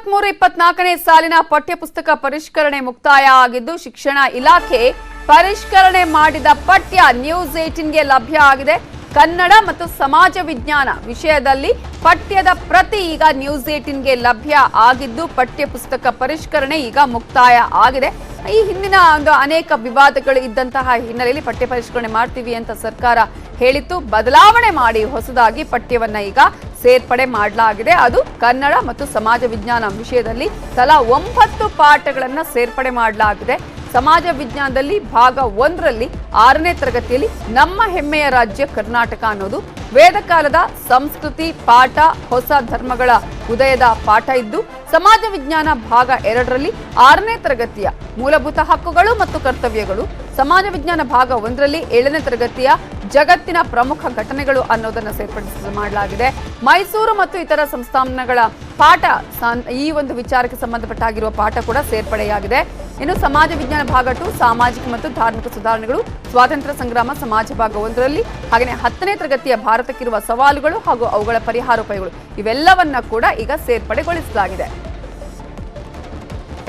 2023-24ನೇ ಸಾಲಿನ ಪಠ್ಯಪುಸ್ತಕ ಪರಿಷ್ಕರಣೆ ಮುಕ್ತಾಯ ಆಗಿದ್ದು ಶಿಕ್ಷಣ ಇಲಾಖೆ ಪರಿಷ್ಕರಣೆ ಮಾಡಿದ ಪಠ್ಯ ನ್ಯೂಸ್ 18ಗೆ ಲಭ್ಯ ಆಗಿದೆ. ಕನ್ನಡ ಮತ್ತು ಸಮಾಜ ವಿಜ್ಞಾನ ವಿಷಯದಲ್ಲಿ ಪಠ್ಯದ ಪ್ರತಿ ಈಗ ನ್ಯೂಸ್ 18ಗೆ ಲಭ್ಯ ಆಗಿದ್ದು ಪಠ್ಯಪುಸ್ತಕ ಪರಿಷ್ಕರಣೆ ಈಗ ಮುಕ್ತಾಯ ಆಗಿದೆ. ಈ ಹಿಂದಿನ ಅನೇಕ ವಿವಾದಗಳು ಇದ್ದಂತಹ ಹಿನ್ನೆಲೆಯಲ್ಲಿ ಪಠ್ಯ ಪರಿಷ್ಕರಣೆ ಮಾಡ್ತೀವಿ ಅಂತ ಸರ್ಕಾರ ಹೇಳಿತ್ತು. ಬದಲಾವಣೆ ಮಾಡಿ ಹೊಸದಾಗಿ ಪಠ್ಯವನ್ನ ಈಗ ಸೇರ್ಪಡೆ ಮಾಡಲಾಗಿದೆ. ಅದು ಕನ್ನಡ ಮತ್ತು ಸಮಾಜ ವಿಜ್ಞಾನ ವಿಷಯದಲ್ಲಿ ತಲಾ 9 ಪಾಠಗಳನ್ನ ಸೇರ್ಪಡೆ ಮಾಡಲಾಗಿದೆ. ಸಮಾಜ ವಿಜ್ಞಾನದಲ್ಲಿ ಭಾಗ 1ರಲ್ಲಿ 6ನೇ ತರಗತಿಯಲ್ಲಿ ನಮ್ಮ ಹೆಮ್ಮೆಯ ರಾಜ್ಯ ಕರ್ನಾಟಕ ಅನ್ನೋದು ವೇದಕಾಲದ ಸಂಸ್ಕೃತಿ ಪಾಠ, ಹೊಸ ಧರ್ಮಗಳ ಉದಯದ ಪಾಠ ಇದ್ದು, ಸಮಾಜ ವಿಜ್ಞಾನ ಭಾಗ 2ರಲ್ಲಿ 6ನೇ ತರಗತಿಯ ಮೂಲಭೂತ ಹಕ್ಕುಗಳು ಮತ್ತು ಕರ್ತವ್ಯಗಳು, ಸಮಾಜ ವಿಜ್ಞಾನ ಭಾಗ 1ರಲ್ಲಿ 7ನೇ ತರಗತಿಯ ಜಗತ್ತಿನ ಪ್ರಮುಖ ಘಟನೆಗಳು ಅನ್ನೋದನ್ನು ಸೇರ್ಪಡೆ ಮಾಡಲಾಗಿದೆ. ಮೈಸೂರು ಮತ್ತು ಇತರ ಸಂಸ್ಥಾನಗಳ ಪಾಠ ಈ ಒಂದು ವಿಚಾರಕ್ಕೆ ಸಂಬಂಧಪಟ್ಟಾಗಿರುವ ಪಾಠ ಕೂಡ ಸೇರ್ಪಡೆಯಾಗಿದೆ. ಇನ್ನು ಸಮಾಜ ವಿಜ್ಞಾನ ಭಾಗ 2 ಸಾಮಾಜಿಕ ಮತ್ತು ಧಾರ್ಮಿಕ ಸುಧಾರಣೆಗಳು, ಸ್ವಾತಂತ್ರ್ಯ ಸಂಗ್ರಾಮ ಸಮಾಜ ಭಾಗ 1ರಲ್ಲಿ, ಹಾಗೆಯೇ 10ನೇ ತರಗತಿಯ ಭಾರತಕ್ಕಿರುವ ಸವಾಲುಗಳು ಹಾಗೂ ಅವುಗಳ ಪರಿಹಾರೋಪಾಯಗಳು ಇವೆಲ್ಲವನ್ನ ಕೂಡ ಈಗ ಸೇರ್ಪಡೆಗೊಳಿಸಲಾಗಿದೆ.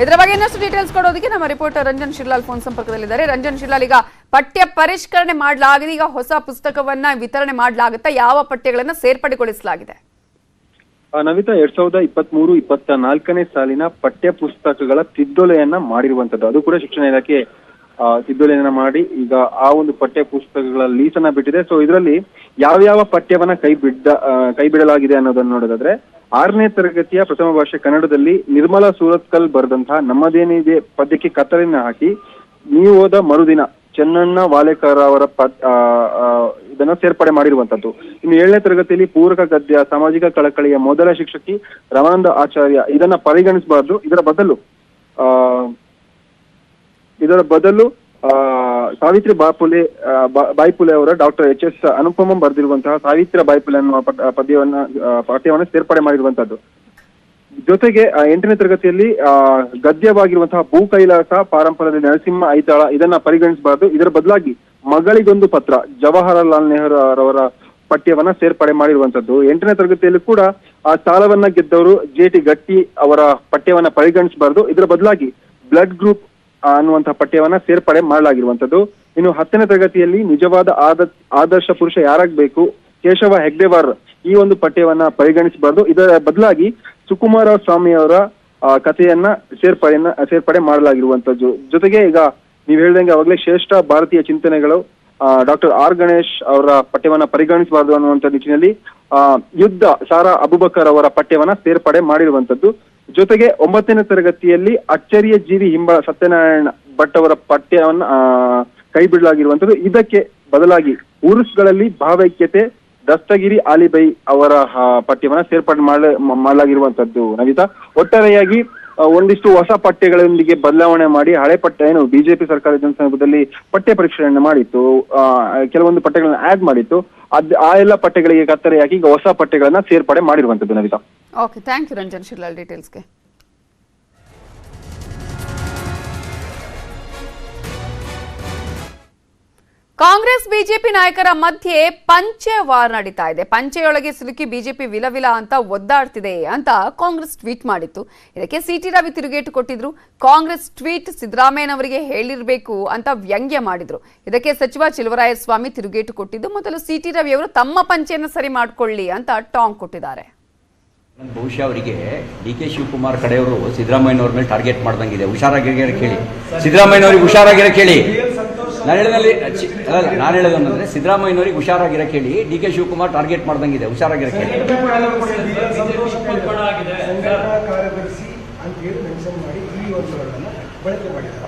ಇದರ ಬಗ್ಗೆ ಇನ್ನಷ್ಟು ಡೀಟೇಲ್ಸ್ ಕೊಡೋದಕ್ಕೆ ನಮ್ಮ ರಿಪೋರ್ಟರ್ ರಂಜನ್ ಶಿರ್ಲಾಲ್ ಫೋನ್ ಸಂಪರ್ಕದಲ್ಲಿದ್ದಾರೆ. ರಂಜನ್ ಶಿರ್ಲಾಲ್, ಈಗ ಪಠ್ಯ ಪರಿಷ್ಕರಣೆ ಮಾಡಲಾಗಿದೆ, ಈಗ ಹೊಸ ಪುಸ್ತಕವನ್ನ ವಿತರಣೆ ಮಾಡಲಾಗುತ್ತಾ? ಯಾವ ಪಠ್ಯಗಳನ್ನ ಸೇರ್ಪಡೆಗೊಳಿಸಲಾಗಿದೆ? ನವಿತಾ, 2023-24ನೇ ಸಾಲಿನ ಪಠ್ಯ ಪುಸ್ತಕಗಳ ತಿದ್ದುಲೆಯನ್ನ ಮಾಡಿರುವಂತದ್ದು. ಅದು ಕೂಡ ಶಿಕ್ಷಣ ಇಲಾಖೆ ತಿದ್ದುಲೆಯನ್ನ ಮಾಡಿ ಈಗ ಆ ಒಂದು ಪಠ್ಯ ಪುಸ್ತಕಗಳ ಲೀಸನ್ನ ಬಿಟ್ಟಿದೆ. ಸೊ ಇದರಲ್ಲಿ ಯಾವ್ಯಾವ ಪಠ್ಯವನ್ನ ಕೈ ಬಿಡಲಾಗಿದೆ ಅನ್ನೋದನ್ನ ನೋಡೋದಾದ್ರೆ, 6ನೇ ತರಗತಿಯ ಪ್ರಥಮ ಭಾಷೆ ಕನ್ನಡದಲ್ಲಿ ನಿರ್ಮಲಾ ಸೂರತ್ಕಲ್ ಬರೆದಂತಹ ನಮ್ಮದೇನಿದೆ ಪದ್ಯಕ್ಕೆ ಕತ್ತರಿನ ಹಾಕಿ ನೀವು ಓದ ಮರುದಿನ ಚೆನ್ನಣ್ಣ ವಾಲೇಕರ್ ಅವರ ಇದನ್ನ ಸೇರ್ಪಡೆ ಮಾಡಿರುವಂತದ್ದು. ಇನ್ನು 7ನೇ ತರಗತಿಯಲ್ಲಿ ಪೂರಕ ಗದ್ಯ ಸಾಮಾಜಿಕ ಕಳಕಳಿಯ ಮೊದಲ ಶಿಕ್ಷಕಿ ರಮಾನಂದ ಆಚಾರ್ಯ ಇದನ್ನ ಪರಿಗಣಿಸಬಾರ್ದು, ಇದರ ಬದಲು ಸಾವಿತ್ರಿ ಬಾಯಿಪುಲೆ ಅವರ ಡಾಕ್ಟರ್ HS ಅನುಪಮಂ ಬರೆದಿರುವಂತಹ ಸಾವಿತ್ರಿ ಬಾಯಿಪುಲೆ ಅನ್ನುವ ಪಾಠ್ಯವನ್ನ ಸೇರ್ಪಡೆ ಮಾಡಿರುವಂತದ್ದು. ಜೊತೆಗೆ 8ನೇ ತರಗತಿಯಲ್ಲಿ ಗದ್ಯವಾಗಿರುವಂತಹ ಭೂ ಕೈಲಾಸ ಪಾರಂಪರ್ಯದ ನರಸಿಂಹ ಐತಾಳ ಇದನ್ನ ಪರಿಗಣಿಸಬಾರದು, ಇದರ ಬದಲಾಗಿ ಮಗಳಿಗೊಂದು ಪತ್ರ ಜವಾಹರಲಾಲ್ ನೆಹರು ಅವರ ಪಠ್ಯವನ್ನ ಸೇರ್ಪಡೆ ಮಾಡಿರುವಂತದ್ದು. 8ನೇ ತರಗತಿಯಲ್ಲಿ ಕೂಡ ಆ ಸಾಲವನ್ನ ಗೆದ್ದವರು JT ಗಟ್ಟಿ ಅವರ ಪಠ್ಯವನ್ನ ಪರಿಗಣಿಸಬಾರದು, ಇದರ ಬದಲಾಗಿ ಬ್ಲಡ್ ಗ್ರೂಪ್ ಅನ್ನುವಂತಹ ಪಠ್ಯವನ್ನ ಸೇರ್ಪಡೆ ಮಾಡಲಾಗಿರುವಂತದ್ದು. ಇನ್ನು 10ನೇ ತರಗತಿಯಲ್ಲಿ ನಿಜವಾದ ಆದರ್ಶ ಪುರುಷ ಯಾರಾಗಬೇಕು ಕೇಶವ ಹೆಗ್ಡೆವಾರ್ ಈ ಒಂದು ಪಠ್ಯವನ್ನ ಪರಿಗಣಿಸಬಾರದು, ಇದರ ಬದಲಾಗಿ ಸುಕುಮಾರ ಸ್ವಾಮಿ ಅವರ ಕಥೆಯನ್ನ ಸೇರ್ಪಡೆ ಮಾಡಲಾಗಿರುವಂತದ್ದು. ಜೊತೆಗೆ ಈಗ ನೀವು ಹೇಳ್ದಂಗೆ ಅವಾಗಲೇ ಶ್ರೇಷ್ಠ ಭಾರತೀಯ ಚಿಂತನೆಗಳು ಡಾಕ್ಟರ್ R ಗಣೇಶ್ ಅವರ ಪಠ್ಯವನ್ನ ಪರಿಗಣಿಸಬಾರದು ಅನ್ನುವಂಥ ನಿಟ್ಟಿನಲ್ಲಿ ಯುದ್ಧ ಸಾರಾ ಅಬುಬಕರ್ ಅವರ ಪಠ್ಯವನ್ನ ಸೇರ್ಪಡೆ ಮಾಡಿರುವಂತದ್ದು. ಜೊತೆಗೆ 9ನೇ ತರಗತಿಯಲ್ಲಿ ಅಚ್ಚರಿಯ ಜೀವಿ ಹಿಂಬ ಸತ್ಯನಾರಾಯಣ ಭಟ್ ಅವರ ಪಠ್ಯವನ್ನ ಕೈ ಬಿಡಲಾಗಿರುವಂತದ್ದು. ಇದಕ್ಕೆ ಬದಲಾಗಿ ಉರುಸ್ಗಳಲ್ಲಿ ಭಾವೈಕ್ಯತೆ ದಸ್ತಗಿರಿ ಆಲಿಬೈ ಅವರ ಪಠ್ಯವನ್ನ ಸೇರ್ಪಡೆ ಮಾಡಲಾಗಿರುವಂತದ್ದು. ನವಿತಾ, ಒಟ್ಟಾರೆಯಾಗಿ ಒಂದಿಷ್ಟು ಹೊಸ ಪಠ್ಯಗಳೊಂದಿಗೆ ಬದಲಾವಣೆ ಮಾಡಿ ಹಳೆ ಪಠ್ಯ ಏನು ಬಿಜೆಪಿ ಸರ್ಕಾರದ ಸಂದರ್ಭದಲ್ಲಿ ಪಠ್ಯ ಪರಿಷ್ಕರಣೆ ಮಾಡಿತ್ತು, ಕೆಲವೊಂದು ಪಠ್ಯಗಳನ್ನ ಆಡ್ ಮಾಡಿತ್ತು, ಆ ಎಲ್ಲ ಪಠ್ಯಗಳಿಗೆ ಕತ್ತರಿ ಹಾಕಿ ಈಗ ಹೊಸ ಪಠ್ಯಗಳನ್ನ ಸೇರ್ಪಡೆ ಮಾಡಿರುವಂತದ್ದು. Navita, okay, thank you Ranjan Shirlal ಡೀಟೇಲ್ಸ್ಗೆ. ಕಾಂಗ್ರೆಸ್ ಬಿಜೆಪಿ ನಾಯಕರ ಮಧ್ಯೆ ಪಂಚೆ ವಾರ್ ನಡೀತಾ ಇದೆ. ಪಂಚೆಯೊಳಗೆ ಸಿಲುಕಿ ಬಿಜೆಪಿ ವಿಲವಿಲ ಅಂತ ಒದ್ದಾಡ್ತಿದೆ ಅಂತ ಕಾಂಗ್ರೆಸ್ ಟ್ವೀಟ್ ಮಾಡಿತ್ತು. ಇದಕ್ಕೆ ಸಿಟಿ ರವಿ ತಿರುಗೇಟು ಕೊಟ್ಟಿದ್ರು. ಕಾಂಗ್ರೆಸ್ ಟ್ವೀಟ್ ಸಿದ್ದರಾಮಯ್ಯನವರಿಗೆ ಹೇಳಿರಬೇಕು ಅಂತ ವ್ಯಂಗ್ಯ ಮಾಡಿದ್ರು. ಇದಕ್ಕೆ ಸಚಿವ ಚೆಲುವರಾಯಸ್ವಾಮಿ ತಿರುಗೇಟು ಕೊಟ್ಟಿದ್ದು, ಮೊದಲು ಸಿಟಿ ರವಿ ಅವರು ತಮ್ಮ ಪಂಚೆಯನ್ನು ಸರಿ ಮಾಡ್ಕೊಳ್ಳಿ ಅಂತ ಟಾಂಗ್ ಕೊಟ್ಟಿದ್ದಾರೆ. ಬಹುಶಃ ಅವರಿಗೆ DK ಶಿವಕುಮಾರ್ ಕಡೆಯವರು ಸಿದ್ದರಾಮಯ್ಯನವ್ರ ಮೇಲೆ ಟಾರ್ಗೆಟ್ ಮಾಡ್ದಂಗಿದೆ. ಹುಷಾರಾಗಿರೋ ಕೇಳಿ, ಸಿದ್ದರಾಮಯ್ಯನವ್ರಿಗೆ ಹುಷಾರಾಗಿರೋ ಕೇಳಿ. ನಾನು ಹೇಳೋದಂದ್ರೆ ಸಿದ್ದರಾಮಯ್ಯನವ್ರಿಗೆ ಹುಷಾರಾಗಿರೋ ಕೇಳಿ, DK ಶಿವಕುಮಾರ್ ಟಾರ್ಗೆಟ್ ಮಾಡ್ದಂಗಿದೆ, ಹುಷಾರಾಗಿರೋ ಕೇಳಿ.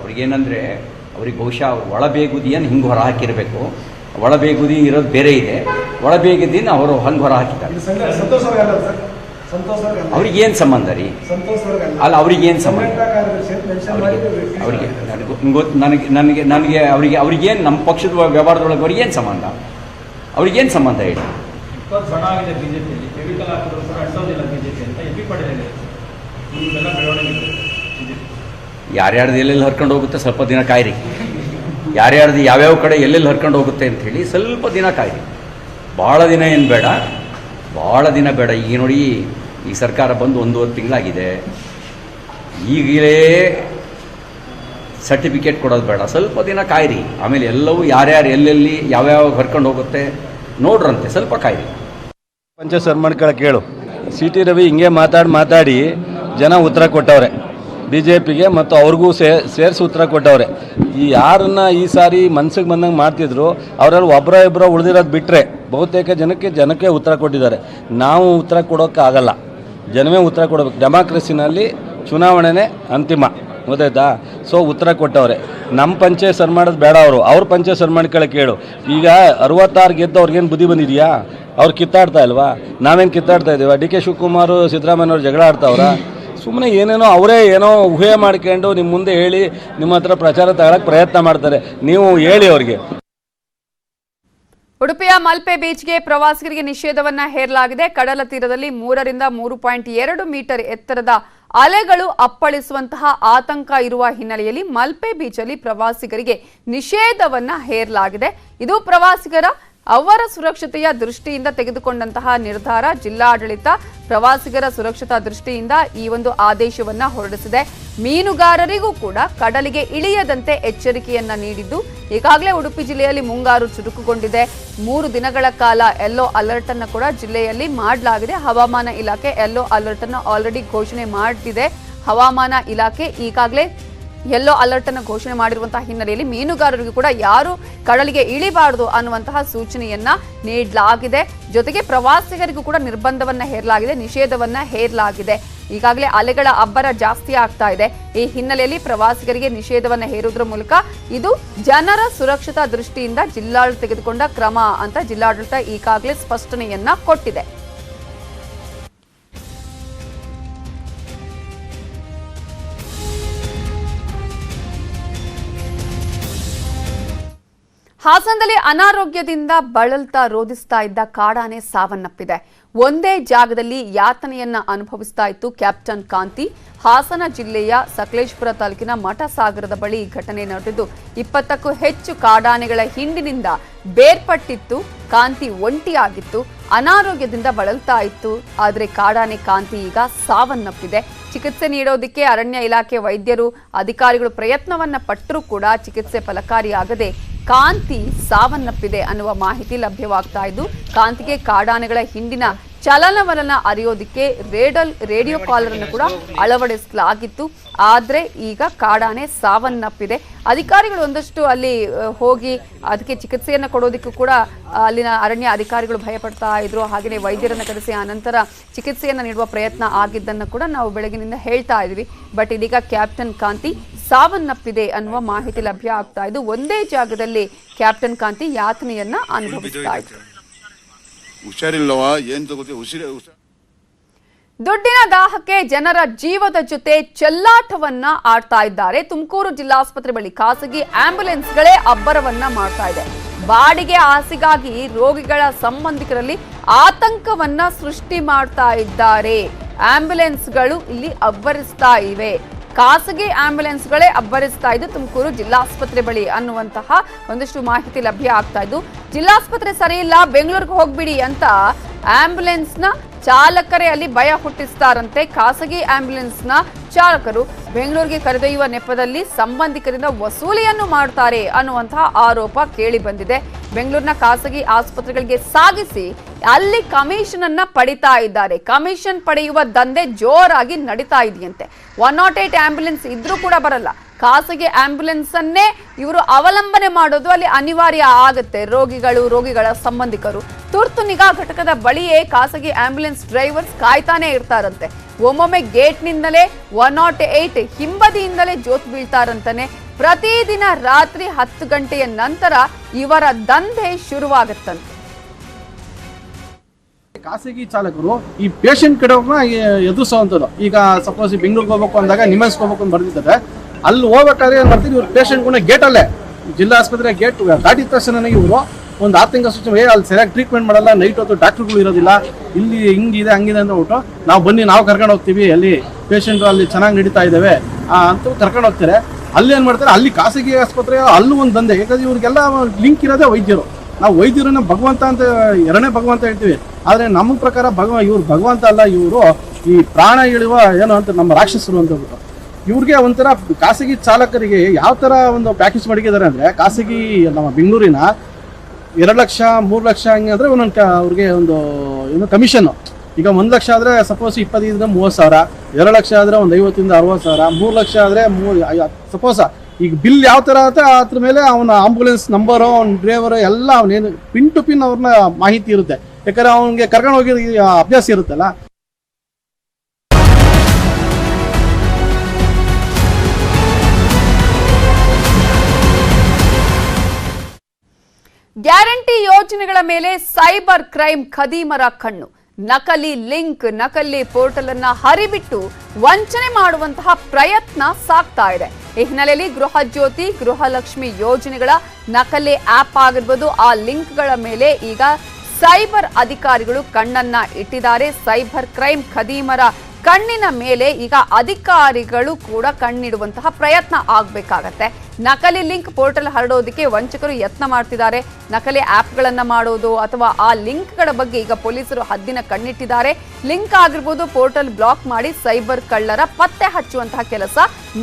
ಅವ್ರಿಗೇನಂದ್ರೆ ಅವ್ರಿಗೆ ಬಹುಶಃ ಅವ್ರು ಒಳಬೇಗುದಿಯನ್ನು ಹಿಂಗೆ ಹೊರ ಹಾಕಿರಬೇಕು. ಒಳಬೇಗುದಿ ಇರೋದು ಬೇರೆ ಇದೆ, ಒಳಬೇಗುದಿನ ಅವರು ಹಂಗೆ ಹೊರ ಹಾಕಿದ್ದಾರೆ. ಅವ್ರಿಗೇನು ಸಂಬಂಧ ರೀ? ಅಲ್ಲ, ಅವ್ರಿಗೇನು ಸಂಬಂಧ? ಅವ್ರಿಗೆ ನನಗೆ ಅವ್ರಿಗೇನು ನಮ್ಮ ಪಕ್ಷದ ವ್ಯವಹಾರದೊಳಗೆ ಅವ್ರಿಗೇನು ಸಂಬಂಧ? ಅವ್ರಿಗೇನು ಸಂಬಂಧ ಹೇಳಿ? ಯಾರ್ಯಾರ್ದು ಎಲ್ಲೆಲ್ಲಿ ಹರ್ಕೊಂಡು ಹೋಗುತ್ತೆ ಸ್ವಲ್ಪ ದಿನ ಕಾಯಿರಿ. ಯಾರ್ಯಾರ್ದು ಯಾವ್ಯಾವ ಕಡೆ ಎಲ್ಲೆಲ್ಲಿ ಹರ್ಕೊಂಡು ಹೋಗುತ್ತೆ ಅಂತ ಹೇಳಿ ಸ್ವಲ್ಪ ದಿನ ಕಾಯಿರಿ. ಭಾಳ ದಿನ ಏನು ಬೇಡ, ಭಾಳ ದಿನ ಬೇಡ. ಈಗ ನೋಡಿ, ಈ ಸರ್ಕಾರ ಬಂದು 1.5 ತಿಂಗಳಾಗಿದೆ. ಈಗಲೇ ಸರ್ಟಿಫಿಕೇಟ್ ಕೊಡೋದು ಬೇಡ, ಸ್ವಲ್ಪ ದಿನ ಕಾಯಿರಿ. ಆಮೇಲೆ ಎಲ್ಲವೂ ಯಾರ್ಯಾರು ಎಲ್ಲೆಲ್ಲಿ ಯಾವ್ಯಾವ ಕರ್ಕೊಂಡು ಹೋಗುತ್ತೆ ನೋಡ್ರಂತೆ, ಸ್ವಲ್ಪ ಕಾಯಿರಿ. ಪಂಚಾಯತ್ ಸರ್ಮಣ್ಕಳ ಕೇಳು. ಸಿ ಟಿ ರವಿ ಹಿಂಗೆ ಮಾತಾಡಿ ಜನ ಉತ್ತರ ಕೊಟ್ಟವ್ರೆ ಬಿ ಜೆ ಪಿಗೆ, ಮತ್ತು ಅವ್ರಿಗೂ ಸೇರಿಸಿ ಉತ್ತರ ಕೊಟ್ಟವ್ರೆ. ಈ ಯಾರನ್ನ ಈ ಸಾರಿ ಮನ್ಸಿಗೆ ಬಂದಂಗೆ ಮಾಡ್ತಿದ್ರು ಅವರಲ್ಲಿ ಒಬ್ಬರ ಇಬ್ಬರ ಉಳಿದಿರೋದು ಬಿಟ್ಟರೆ ಬಹುತೇಕ ಜನಕ್ಕೆ ಉತ್ತರ ಕೊಟ್ಟಿದ್ದಾರೆ. ನಾವು ಉತ್ತರ ಕೊಡೋಕ್ಕಾಗಲ್ಲ, ಜನವೇ ಉತ್ತರ ಕೊಡಬೇಕು. ಡೆಮಾಕ್ರಸಿನಲ್ಲಿ ಚುನಾವಣೆನೇ ಅಂತಿಮ, ಗೊತ್ತಾಯ್ತಾ? ಸೊ ಉತ್ತರ ಕೊಟ್ಟವ್ರೆ. ನಮ್ಮ ಪಂಚಾಯತ್ ಸರ್ ಮಾಡೋದು ಬೇಡ, ಅವ್ರ ಪಂಚಾಯತ್ ಸರ್ ಮಾಡ್ಕೊಳ್ಳೋ ಕೇಳು. ಈಗ 66 ಗೆದ್ದು ಅವ್ರಿಗೇನು ಬುದ್ಧಿ ಬಂದಿದೆಯಾ? ಅವ್ರು ಕಿತ್ತಾಡ್ತಾ ಇಲ್ವಾ? ನಾವೇನು ಕಿತ್ತಾಡ್ತಾ ಇದ್ದೀವ? ಡಿ ಕೆ ಶಿವಕುಮಾರ್ ಸಿದ್ದರಾಮಯ್ಯವ್ರು ಜಗಳ ಆಡ್ತಾವ್ರ? ಸುಮ್ಮನೆ ಏನೇನೋ ಅವರೇ ಏನೋ ಊಹೆ ಮಾಡ್ಕೊಂಡು ನಿಮ್ಮ ಮುಂದೆ ಹೇಳಿ ನಿಮ್ಮ ಹತ್ರ ಪ್ರಚಾರ ತಗೊಳ್ಳೋಕೆ ಪ್ರಯತ್ನ ಮಾಡ್ತಾರೆ. ನೀವು ಹೇಳಿ ಅವ್ರಿಗೆ. ಉಡುಪಿಯ ಮಲ್ಪೆ ಬೀಚ್ಗೆ ಪ್ರವಾಸಿಗರಿಗೆ ನಿಷೇಧವನ್ನ ಹೇರಲಾಗಿದೆ. ಕಡಲ ತೀರದಲ್ಲಿ 3 ರಿಂದ 3.2 ಮೀಟರ್ ಎತ್ತರದ ಅಲೆಗಳು ಅಪ್ಪಳಿಸುವಂತಹ ಆತಂಕ ಇರುವ ಹಿನ್ನೆಲೆಯಲ್ಲಿ ಮಲ್ಪೆ ಬೀಚಲ್ಲಿ ಪ್ರವಾಸಿಗರಿಗೆ ನಿಷೇಧವನ್ನ ಹೇರಲಾಗಿದೆ. ಇದು ಪ್ರವಾಸಿಗರ ಅವರ ಸುರಕ್ಷತೆಯ ದೃಷ್ಟಿಯಿಂದ ತೆಗೆದುಕೊಂಡಂತಹ ನಿರ್ಧಾರ. ಜಿಲ್ಲಾಡಳಿತ ಪ್ರವಾಸಿಗರ ಸುರಕ್ಷತಾ ದೃಷ್ಟಿಯಿಂದ ಈ ಒಂದು ಆದೇಶವನ್ನ ಹೊರಡಿಸಿದೆ. ಮೀನುಗಾರರಿಗೂ ಕೂಡ ಕಡಲಿಗೆ ಇಳಿಯದಂತೆ ಎಚ್ಚರಿಕೆಯನ್ನ ನೀಡಿದ್ದು, ಈಗಾಗಲೇ ಉಡುಪಿ ಜಿಲ್ಲೆಯಲ್ಲಿ ಮುಂಗಾರು ಚುರುಕುಗೊಂಡಿದೆ. 3 ದಿನಗಳ ಕಾಲ ಯೆಲ್ಲೋ ಅಲರ್ಟ್ ಅನ್ನು ಕೂಡ ಜಿಲ್ಲೆಯಲ್ಲಿ ಮಾಡಲಾಗಿದೆ. ಹವಾಮಾನ ಇಲಾಖೆ ಯೆಲ್ಲೋ ಅಲರ್ಟ್ ಅನ್ನು ಆಲ್ರೆಡಿ ಘೋಷಣೆ ಮಾಡಿದೆ. ಹವಾಮಾನ ಇಲಾಖೆ ಈಗಾಗಲೇ ಯೆಲ್ಲೋ ಅಲರ್ಟ್ ಅನ್ನು ಘೋಷಣೆ ಮಾಡಿರುವಂತಹ ಹಿನ್ನೆಲೆಯಲ್ಲಿ ಮೀನುಗಾರರಿಗೂ ಕೂಡ ಯಾರು ಕಡಲಿಗೆ ಇಳಿಬಾರದು ಅನ್ನುವಂತಹ ಸೂಚನೆಯನ್ನ ನೀಡಲಾಗಿದೆ. ಜೊತೆಗೆ ಪ್ರವಾಸಿಗರಿಗೂ ಕೂಡ ನಿರ್ಬಂಧವನ್ನ ಹೇರಲಾಗಿದೆ, ನಿಷೇಧವನ್ನ ಹೇರಲಾಗಿದೆ. ಈಗಾಗಲೇ ಅಲೆಗಳ ಅಬ್ಬರ ಜಾಸ್ತಿ ಆಗ್ತಾ ಇದೆ. ಈ ಹಿನ್ನೆಲೆಯಲ್ಲಿ ಪ್ರವಾಸಿಗರಿಗೆ ನಿಷೇಧವನ್ನ ಹೇರುವುದರ ಮೂಲಕ ಇದು ಜನರ ಸುರಕ್ಷತಾ ದೃಷ್ಟಿಯಿಂದ ಜಿಲ್ಲಾಡಳಿತ ತೆಗೆದುಕೊಂಡ ಕ್ರಮ ಅಂತ ಜಿಲ್ಲಾಡಳಿತ ಈಗಾಗಲೇ ಸ್ಪಷ್ಟನೆಯನ್ನ ಕೊಟ್ಟಿದೆ. ಹಾಸನದಲ್ಲಿ ಅನಾರೋಗ್ಯದಿಂದ ಬಳಲ್ತಾ ರೋಧಿಸ್ತಾ ಇದ್ದ ಕಾಡಾನೆ ಸಾವನ್ನಪ್ಪಿದೆ. ಒಂದೇ ಜಾಗದಲ್ಲಿ ಯಾತನೆಯನ್ನ ಅನುಭವಿಸ್ತಾ ಇತ್ತು ಕ್ಯಾಪ್ಟನ್ ಕಾಂತಿ. ಹಾಸನ ಜಿಲ್ಲೆಯ ಸಕಲೇಶಪುರ ತಾಲೂಕಿನ ಮಠಸಾಗರದ ಬಳಿ ಈ ಘಟನೆ ನಡೆದಿದ್ದು 20ಕ್ಕೂ ಹೆಚ್ಚು ಕಾಡಾನೆಗಳ ಹಿಂಡಿನಿಂದ ಬೇರ್ಪಟ್ಟಿತ್ತು. ಕಾಂತಿ ಒಂಟಿಯಾಗಿತ್ತು, ಅನಾರೋಗ್ಯದಿಂದ ಬಳಲ್ತಾ ಇತ್ತು. ಆದರೆ ಕಾಡಾನೆ ಕಾಂತಿ ಈಗ ಸಾವನ್ನಪ್ಪಿದೆ. ಚಿಕಿತ್ಸೆ ನೀಡೋದಕ್ಕೆ ಅರಣ್ಯ ಇಲಾಖೆ ವೈದ್ಯರು ಅಧಿಕಾರಿಗಳು ಪ್ರಯತ್ನವನ್ನ ಪಟ್ಟರೂ ಕೂಡ ಚಿಕಿತ್ಸೆ ಫಲಕಾರಿಯಾಗದೆ ಕಾಂತಿ ಸಾವನ್ನಪ್ಪಿದೆ ಅನ್ನುವ ಮಾಹಿತಿ ಲಭ್ಯವಾಗ್ತಾ ಇದ್ದು, ಕಾಂತಿಗೆ ಕಾಡಾನೆಗಳ ಹಿಂಡಿನ ಚಲನವಲನ ಅರಿಯೋದಕ್ಕೆ ರೇಡಿಯೋ ಕಾಲರ್ ಅನ್ನು ಕೂಡ ಅಳವಡಿಸಲಾಗಿತ್ತು. ಆದ್ರೆ ಈಗ ಕಾಡಾನೆ ಸಾವನ್ನಪ್ಪಿದೆ. ಅಧಿಕಾರಿಗಳು ಒಂದಷ್ಟು ಅಲ್ಲಿ ಹೋಗಿ ಅದಕ್ಕೆ ಚಿಕಿತ್ಸೆಯನ್ನು ಕೊಡೋದಕ್ಕೂ ಕೂಡ ಅಲ್ಲಿನ ಅರಣ್ಯ ಅಧಿಕಾರಿಗಳು ಭಯಪಡ್ತಾ ಇದ್ರು. ಹಾಗೆಯೇ ವೈದ್ಯರನ್ನು ಕರೆಸಿ ಆ ನಂತರ ಚಿಕಿತ್ಸೆಯನ್ನು ನೀಡುವ ಪ್ರಯತ್ನ ಆಗಿದ್ದನ್ನು ಕೂಡ ನಾವು ಬೆಳಗಿನಿಂದ ಹೇಳ್ತಾ ಇದ್ವಿ. ಬಟ್ ಇದೀಗ ಕ್ಯಾಪ್ಟನ್ ಕಾಂತಿ ಸಾವನ್ನಪ್ಪಿದೆ ಅನ್ನುವ ಮಾಹಿತಿ ಲಭ್ಯ ಆಗ್ತಾ ಇದ್ದು, ಒಂದೇ ಜಾಗದಲ್ಲಿ ಕ್ಯಾಪ್ಟನ್ ಕಾಂತಿ ಯಾತನೆಯನ್ನ ಅನುಭವಿಸ್ತಾ ಇದ್ರು. ದುಡ್ಡಿನ ದಾಹಕ್ಕೆ ಜನರ ಜೀವದ ಜೊತೆ ಚೆಲ್ಲಾಟವನ್ನ ಆಡ್ತಾ ಇದ್ದಾರೆ. ತುಮಕೂರು ಜಿಲ್ಲಾಸ್ಪತ್ರೆ ಬಳಿ ಖಾಸಗಿ ಆಂಬ್ಯುಲೆನ್ಸ್ಗಳೇ ಅಬ್ಬರವನ್ನ ಮಾಡ್ತಾ ಇದೆ. ಬಾಡಿಗೆ ಆಸೆಗಾಗಿ ರೋಗಿಗಳ ಸಂಬಂಧಿಕರಲ್ಲಿ ಆತಂಕವನ್ನ ಸೃಷ್ಟಿ ಮಾಡ್ತಾ ಇದ್ದಾರೆ. ಆಂಬ್ಯುಲೆನ್ಸ್ಗಳು ಇಲ್ಲಿ ಅಬ್ಬರಿಸ್ತಾ ಇವೆ. ಖಾಸಗಿ ಆಂಬ್ಯುಲೆನ್ಸ್ಗಳೇ ಅಬ್ಬರಿಸ್ತಾ ಇದ್ದು ತುಮಕೂರು ಜಿಲ್ಲಾಸ್ಪತ್ರೆ ಬಳಿ ಅನ್ನುವಂತಹ ಒಂದಷ್ಟು ಮಾಹಿತಿ ಲಭ್ಯ ಆಗ್ತಾ ಇದ್ದು, ಜಿಲ್ಲಾಸ್ಪತ್ರೆ ಸರಿ ಇಲ್ಲ, ಬೆಂಗಳೂರಿಗೆ ಹೋಗ್ಬಿಡಿ ಅಂತ ಆಂಬ್ಯುಲೆನ್ಸ್ನ ಚಾಲಕರೇ ಅಲ್ಲಿ ಭಯ ಹುಟ್ಟಿಸ್ತಾರಂತೆ. ಖಾಸಗಿ ಆಂಬ್ಯುಲೆನ್ಸ್ನ ಚಾಲಕರು ಬೆಂಗಳೂರಿಗೆ ಕರೆದೊಯ್ಯುವ ನೆಪದಲ್ಲಿ ಸಂಬಂಧಿಕರಿಂದ ವಸೂಲಿಯನ್ನು ಮಾಡ್ತಾರೆ ಅನ್ನುವಂತಹ ಆರೋಪ ಕೇಳಿ ಬಂದಿದೆ. ಬೆಂಗಳೂರಿನ ಖಾಸಗಿ ಆಸ್ಪತ್ರೆಗಳಿಗೆ ಸಾಗಿಸಿ ಅಲ್ಲಿ ಕಮಿಷನ್ ಅನ್ನ ಪಡಿತಾ ಇದ್ದಾರೆ. ಕಮಿಷನ್ ಪಡೆಯುವ ದಂಧೆ ಜೋರಾಗಿ ನಡೀತಾ ಇದೆಯಂತೆ. 108 ಆಂಬ್ಯುಲೆನ್ಸ್ ಇದ್ರೂ ಕೂಡ ಬರಲ್ಲ. ಖಾಸಗಿ ಆಂಬ್ಯುಲೆನ್ಸ್ ಅನ್ನೇ ಇವರು ಅವಲಂಬನೆ ಮಾಡೋದು ಅಲ್ಲಿ ಅನಿವಾರ್ಯ ಆಗುತ್ತೆ. ರೋಗಿಗಳ ಸಂಬಂಧಿಕರು ತುರ್ತು ನಿಗಾ ಘಟಕದ ಬಳಿಯೇ ಖಾಸಗಿ ಆಂಬ್ಯುಲೆನ್ಸ್ ಡ್ರೈವರ್ಸ್ ಕಾಯ್ತಾನೆ ಇರ್ತಾರಂತೆ. ಒಮ್ಮೊಮ್ಮೆ ಗೇಟ್ನಿಂದಲೇ 108 ಹಿಂಬದಿಯಿಂದಲೇ ಜೋತ್ ಬೀಳ್ತಾರಂತಾನೆ. ಪ್ರತಿದಿನ ರಾತ್ರಿ 10 ಗಂಟೆಯ ನಂತರ ಇವರ ದಂಧೆ ಶುರುವಾಗುತ್ತಂತೆ. ಖಾಸಗಿ ಚಾಲಕರು ಈ ಪೇಷಂಟ್ ಕಡೆಯವ್ರನ್ನ ಎದುರಿಸುವಂಥದ್ದು. ಈಗ ಸಪೋಸ್ ಬೆಂಗಳೂರಿಗೆ ಹೋಗ್ಬೇಕು ಅಂದಾಗ ನಿಮಸ್ಗೆ ಹೋಗ್ಬೇಕು ಅಂತ ಬರ್ದಿದ್ದಾರೆ. ಅಲ್ಲಿ ಹೋಗ್ಬೇಕಾದ್ರೆ ಏನ್ ಮಾಡ್ತೀವಿ, ಇವ್ರು ಪೇಷಂಟ್ಗಳನ್ನ ಗೇಟಲ್ಲೇ ಜಿಲ್ಲಾ ಆಸ್ಪತ್ರೆ ಗೇಟ್ ದಾಟಿದ ತಕ್ಷಣ ಇವರು ಒಂದು ಆತಂಕ ಸೃಷ್ಟಿ, ಅಲ್ಲಿ ಸರಿಯಾಗಿ ಟ್ರೀಟ್ಮೆಂಟ್ ಮಾಡಲ್ಲ, ನೈಟ್ ಹೊತ್ತು ಡಾಕ್ಟರ್ಗಳು ಇರೋದಿಲ್ಲ, ಇಲ್ಲಿ ಹಿಂಗಿದೆ ಹಂಗಿದೆ ಅಂತ ಬಿಟ್ಟು ನಾವು ಬನ್ನಿ ನಾವು ಕರ್ಕೊಂಡು ಹೋಗ್ತೀವಿ, ಅಲ್ಲಿ ಪೇಷಂಟ್ ಅಲ್ಲಿ ಚೆನ್ನಾಗಿ ನಡೀತಾ ಇದ್ದಾವೆ ಅಂತ ಕರ್ಕೊಂಡು ಹೋಗ್ತಾರೆ. ಅಲ್ಲಿ ಏನ್ ಮಾಡ್ತಾರೆ, ಅಲ್ಲಿ ಖಾಸಗಿ ಆಸ್ಪತ್ರೆ ಅಲ್ಲೂ ಒಂದು ದಂಧೆ. ಯಾಕಂದ್ರೆ ಇವ್ರಿಗೆಲ್ಲ ಲಿಂಕ್ ಇರೋದೇ ವೈದ್ಯರು. ನಾವು ವೈದ್ಯರನ್ನ ಭಗವಂತ ಅಂತ ಎರಡನೇ ಭಗವಂತ ಹೇಳ್ತೀವಿ. ಆದ್ರೆ ನಮ್ಮ ಪ್ರಕಾರ ಇವ್ರು ಭಗವಂತ ಅಲ್ಲ, ಇವರು ಈ ಪ್ರಾಣ ಇಳುವ ಏನು ಅಂತ ನಮ್ಮ ರಾಕ್ಷಸರು ಅಂತ ಹೇಳ್ಬಿಟ್ಟು ಇವ್ರಿಗೆ ಒಂಥರ ಖಾಸಗಿ ಚಾಲಕರಿಗೆ ಯಾವ ಥರ ಒಂದು ಪ್ಯಾಕೇಜ್ ಮಾಡಿದ್ದಾರೆ ಅಂದರೆ, ಖಾಸಗಿ ನಮ್ಮ ಬೆಂಗಳೂರಿನ 2 ಲಕ್ಷ 3 ಲಕ್ಷ ಹಂಗೆ ಅಂದರೆ ಒಂದೊಂದು ಅವ್ರಿಗೆ ಒಂದು ಏನು ಕಮಿಷನ್ನು. ಈಗ 1 ಲಕ್ಷ ಆದರೆ ಸಪೋಸ್ 25-30 ಸಾವಿರ, 2 ಲಕ್ಷ ಆದರೆ ಒಂದು 50-60 ಸಾವಿರ, 3 ಲಕ್ಷ ಆದರೆ ಸಪೋಸ ಈಗ ಬಿಲ್ ಯಾವ ಥರ ಆಗುತ್ತೆ ಅದ್ರ ಮೇಲೆ ಅವನ ಆಂಬುಲೆನ್ಸ್ ನಂಬರು, ಅವ್ನ ಡ್ರೈವರು ಎಲ್ಲ ಅವನೇನು ಪಿನ್ ಟು ಪಿನ್ ಅವ್ರನ್ನ ಮಾಹಿತಿ ಇರುತ್ತೆ. ಯಾಕಂದರೆ ಅವನಿಗೆ ಕರ್ಕೊಂಡು ಹೋಗಿ ಅಭ್ಯಾಸ ಇರುತ್ತಲ್ಲ. ಗ್ಯಾರಂಟಿ ಯೋಜನೆಗಳ ಮೇಲೆ ಸೈಬರ್ ಕ್ರೈಮ್ ಖದೀಮರ ಕಣ್ಣು. ನಕಲಿ ಲಿಂಕ್, ನಕಲಿ ಪೋರ್ಟಲ್ ಅನ್ನ ಹರಿಬಿಟ್ಟು ವಂಚನೆ ಮಾಡುವಂತಹ ಪ್ರಯತ್ನ ಸಾಗ್ತಾ ಇದೆ. ಈ ಹಿನ್ನೆಲೆಯಲ್ಲಿ ಗೃಹ ಜ್ಯೋತಿ, ಗೃಹಲಕ್ಷ್ಮಿ ಯೋಜನೆಗಳ ನಕಲಿ ಆಪ್ ಆಗಿರ್ಬೋದು, ಆ ಲಿಂಕ್ಗಳ ಮೇಲೆ ಈಗ ಸೈಬರ್ ಅಧಿಕಾರಿಗಳು ಕಣ್ಣನ್ನ ಇಟ್ಟಿದ್ದಾರೆ. ಸೈಬರ್ ಕ್ರೈಮ್ ಖದೀಮರ ಕಣ್ಣಿನ ಮೇಲೆ ಈಗ ಅಧಿಕಾರಿಗಳು ಕೂಡ ಕಣ್ಣಿಡುವಂತಹ ಪ್ರಯತ್ನ ಆಗಬೇಕಾಗತ್ತೆ. ನಕಲಿ ಲಿಂಕ್ ಪೋರ್ಟಲ್ ಹರಡೋದಕ್ಕೆ ವಂಚಕರು ಯತ್ನ ಮಾಡ್ತಿದ್ದಾರೆ. ನಕಲಿ ಆ್ಯಪ್ಗಳನ್ನು ಮಾಡೋದು ಅಥವಾ ಆ ಲಿಂಕ್ಗಳ ಬಗ್ಗೆ ಈಗ ಪೊಲೀಸರು ಹದ್ದಿನ ಕಣ್ಣಿಟ್ಟಿದ್ದಾರೆ. ಲಿಂಕ್ ಆಗಿರ್ಬೋದು, ಪೋರ್ಟಲ್ ಬ್ಲಾಕ್ ಮಾಡಿ ಸೈಬರ್ ಕಳ್ಳರ ಪತ್ತೆ ಹಚ್ಚುವಂತಹ ಕೆಲಸ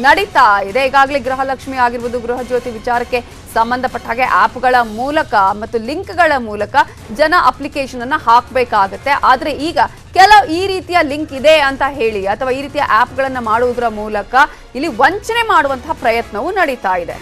ನಡೀತಾ ಇದೆ. ಈಗಾಗಲೇ ಗೃಹಲಕ್ಷ್ಮಿ ಆಗಿರ್ಬೋದು, ಗೃಹ ಜ್ಯೋತಿ ವಿಚಾರಕ್ಕೆ ಸಂಬಂಧಪಟ್ಟ ಹಾಗೆ ಆ್ಯಪ್ಗಳ ಮೂಲಕ ಮತ್ತು ಲಿಂಕ್ಗಳ ಮೂಲಕ ಜನ ಅಪ್ಲಿಕೇಶನ್ ಅನ್ನ ಹಾಕಬೇಕಾಗತ್ತೆ. ಆದರೆ ಈಗ ಕೆಲವು ಈ ರೀತಿಯ ಲಿಂಕ್ ಇದೆ ಅಂತ ಹೇಳಿ ಅಥವಾ ಈ ರೀತಿಯ ಆ್ಯಪ್ಗಳನ್ನು ಮಾಡುವುದರ ಮೂಲಕ ಇಲ್ಲಿ ವಂಚನೆ ಮಾಡುವಂತಹ ಪ್ರಯತ್ನವೂ ನಡೀತಾ ಇದೆ.